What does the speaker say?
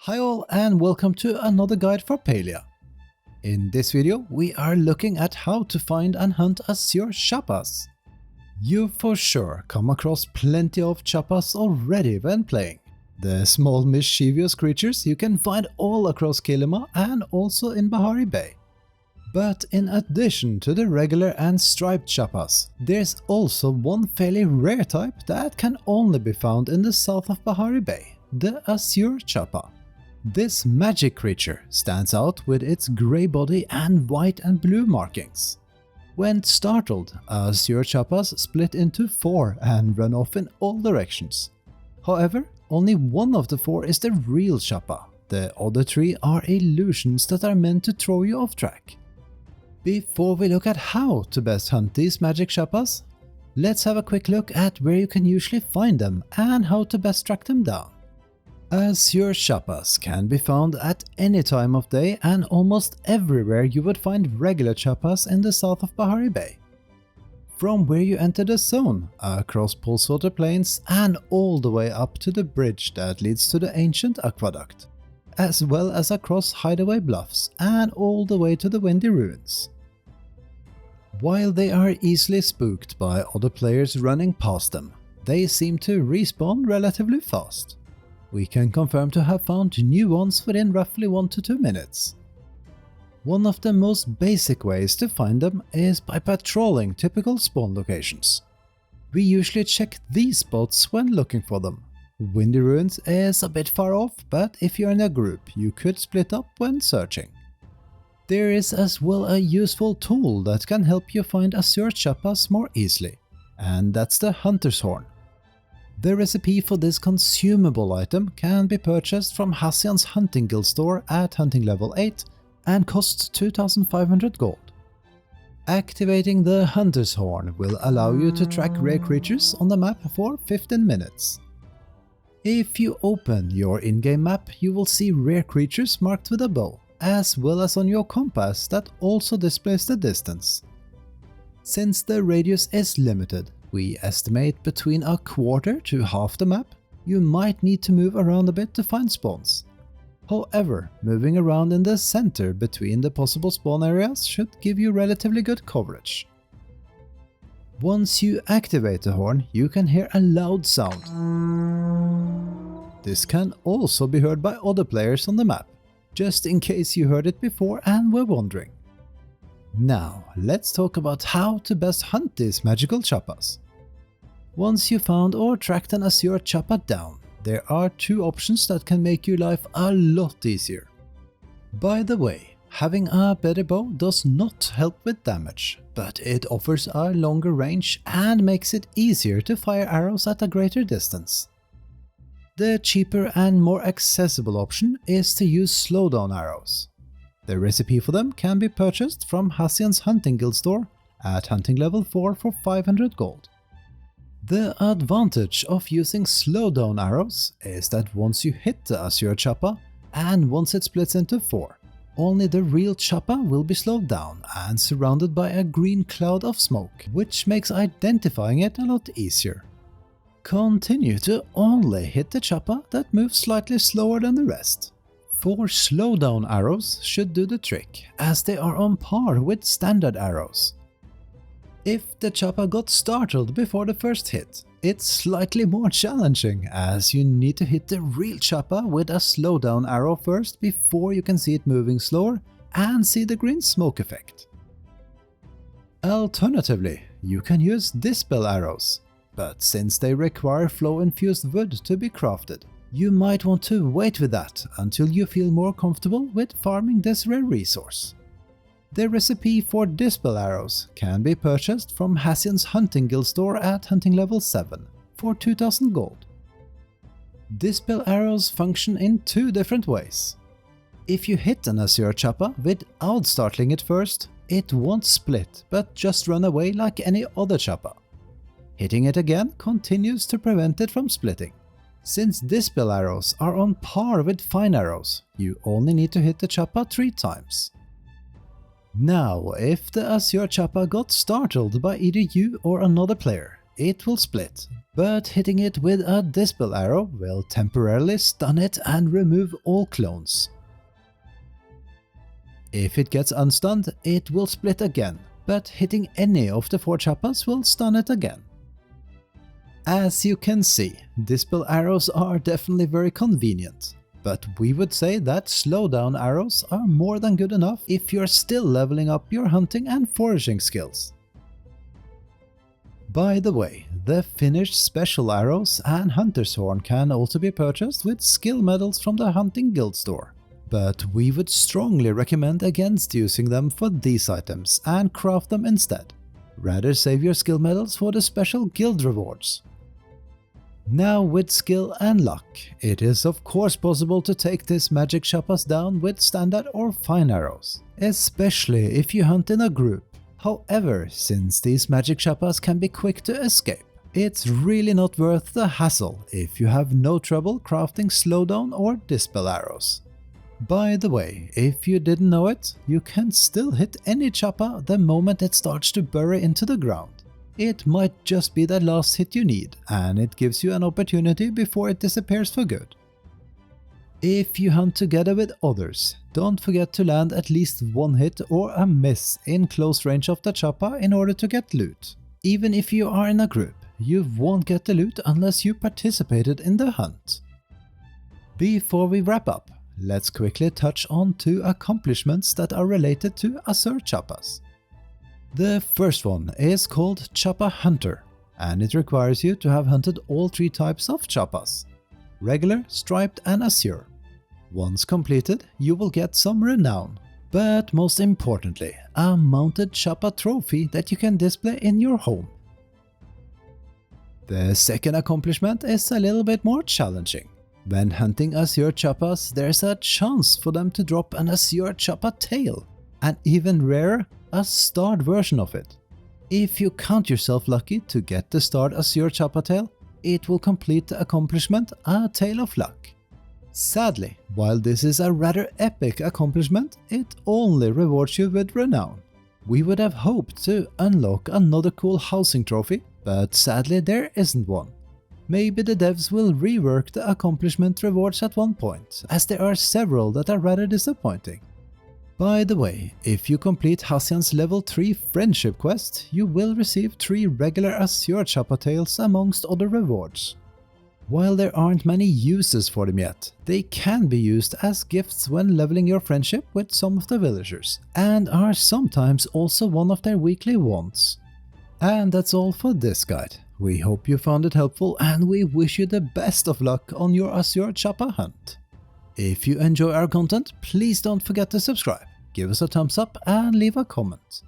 Hi all and welcome to another guide for Palia. In this video we are looking at how to find and hunt Azure Chapaas. You've for sure come across plenty of Chapaas already when playing. The small mischievous creatures you can find all across Kilima and also in Bahari Bay. But in addition to the regular and striped Chapaas, there's also one fairly rare type that can only be found in the south of Bahari Bay, the Azure Chapaa. This magic creature stands out with its grey body and white and blue markings. When startled, Azure Chapaas split into 4 and run off in all directions. However, only one of the 4 is the real Chapaa. The other 3 are illusions that are meant to throw you off track. Before we look at how to best hunt these magic Chapaas, let's have a quick look at where you can usually find them and how to best track them down. Azure Chapaas can be found at any time of day and almost everywhere you would find regular Chapaas in the south of Bahari Bay. From where you enter the zone, across Pulsewater Plains and all the way up to the bridge that leads to the ancient aqueduct, as well as across Hideaway Bluffs and all the way to the Windy Ruins. While they are easily spooked by other players running past them, they seem to respawn relatively fast. We can confirm to have found new ones within roughly 1 to 2 minutes. One of the most basic ways to find them is by patrolling typical spawn locations. We usually check these spots when looking for them. Windy Ruins is a bit far off, but if you're in a group, you could split up when searching. There is as well a useful tool that can help you find Azure Chapaas more easily, and that's the Hunter's Horn. The recipe for this consumable item can be purchased from Hassian's Hunting Guild store at hunting level 8 and costs 2,500 gold. Activating the Hunter's Horn will allow you to track rare creatures on the map for 15 minutes. If you open your in-game map, you will see rare creatures marked with a bow, as well as on your compass that also displays the distance. Since the radius is limited, we estimate between a quarter to half the map, you might need to move around a bit to find spawns. However, moving around in the center between the possible spawn areas should give you relatively good coverage. Once you activate the horn, you can hear a loud sound. This can also be heard by other players on the map, just in case you heard it before and were wondering. Now, let's talk about how to best hunt these magical Chapaas. Once you found or tracked an Azure Chapaa down, there are 2 options that can make your life a lot easier. By the way, having a better bow does not help with damage, but it offers a longer range and makes it easier to fire arrows at a greater distance. The cheaper and more accessible option is to use Slowdown Arrows. The recipe for them can be purchased from Hassian's Hunting Guild store at hunting level 4 for 500 gold. The advantage of using Slowdown Arrows is that once you hit the Azure Chapaa and once it splits into 4, only the real Chapaa will be slowed down and surrounded by a green cloud of smoke, which makes identifying it a lot easier. Continue to only hit the Chapaa that moves slightly slower than the rest. 4 Slowdown Arrows should do the trick, as they are on par with standard arrows. If the Chapaa got startled before the first hit, it's slightly more challenging, as you need to hit the real Chapaa with a Slowdown Arrow first before you can see it moving slower and see the green smoke effect. Alternatively, you can use Dispel Arrows, but since they require flow-infused wood to be crafted, you might want to wait with that until you feel more comfortable with farming this rare resource. The recipe for Dispel Arrows can be purchased from Hassian's Hunting Guild store at hunting level 7 for 2,000 gold. Dispel Arrows function in 2 different ways. If you hit an Azure Chapaa without startling it first, it won't split but just run away like any other Chapaa. Hitting it again continues to prevent it from splitting. Since Dispel Arrows are on par with fine arrows, you only need to hit the Chapaa 3 times. Now, if the Azure Chapaa got startled by either you or another player, it will split, but hitting it with a Dispel Arrow will temporarily stun it and remove all clones. If it gets unstunned, it will split again, but hitting any of the 4 Chapaas will stun it again. As you can see, Dispel Arrows are definitely very convenient, but we would say that Slowdown Arrows are more than good enough if you're still leveling up your hunting and foraging skills. By the way, the finished Special Arrows and Hunter's Horn can also be purchased with skill medals from the Hunting Guild store, but we would strongly recommend against using them for these items and craft them instead. Rather save your skill medals for the special guild rewards. Now with skill and luck, it is of course possible to take this magic Chapaas down with standard or fine arrows, especially if you hunt in a group. However, since these magic Chapaas can be quick to escape, it's really not worth the hassle if you have no trouble crafting Slowdown or Dispel Arrows. By the way, if you didn't know it, you can still hit any Chapaa the moment it starts to bury into the ground. It might just be that last hit you need, and it gives you an opportunity before it disappears for good. If you hunt together with others, don't forget to land at least one hit or a miss in close range of the Chapaa in order to get loot. Even if you are in a group, you won't get the loot unless you participated in the hunt. Before we wrap up, let's quickly touch on 2 accomplishments that are related to Azure Chapaas. The first one is called Chapaa Hunter, and it requires you to have hunted all 3 types of Chapaas: regular, striped and azure. Once completed, you will get some renown, but most importantly, a mounted Chapaa trophy that you can display in your home. The second accomplishment is a little bit more challenging. When hunting Azure Chapaas, there's a chance for them to drop an Azure Chapaa tail, and even rarer, a starred version of it. If you count yourself lucky to get the starred Azure Chapaa tail, it will complete the accomplishment A Tail of Luck. Sadly, while this is a rather epic accomplishment, it only rewards you with renown. We would have hoped to unlock another cool housing trophy, but sadly there isn't one. Maybe the devs will rework the accomplishment rewards at one point, as there are several that are rather disappointing. By the way, if you complete Hassian's level 3 friendship quest, you will receive 3 regular Azure Chapaa tails amongst other rewards. While there aren't many uses for them yet, they can be used as gifts when leveling your friendship with some of the villagers, and are sometimes also one of their weekly wants. And that's all for this guide. We hope you found it helpful, and we wish you the best of luck on your Azure Chapaa hunt. If you enjoy our content, please don't forget to subscribe, give us a thumbs up and leave a comment.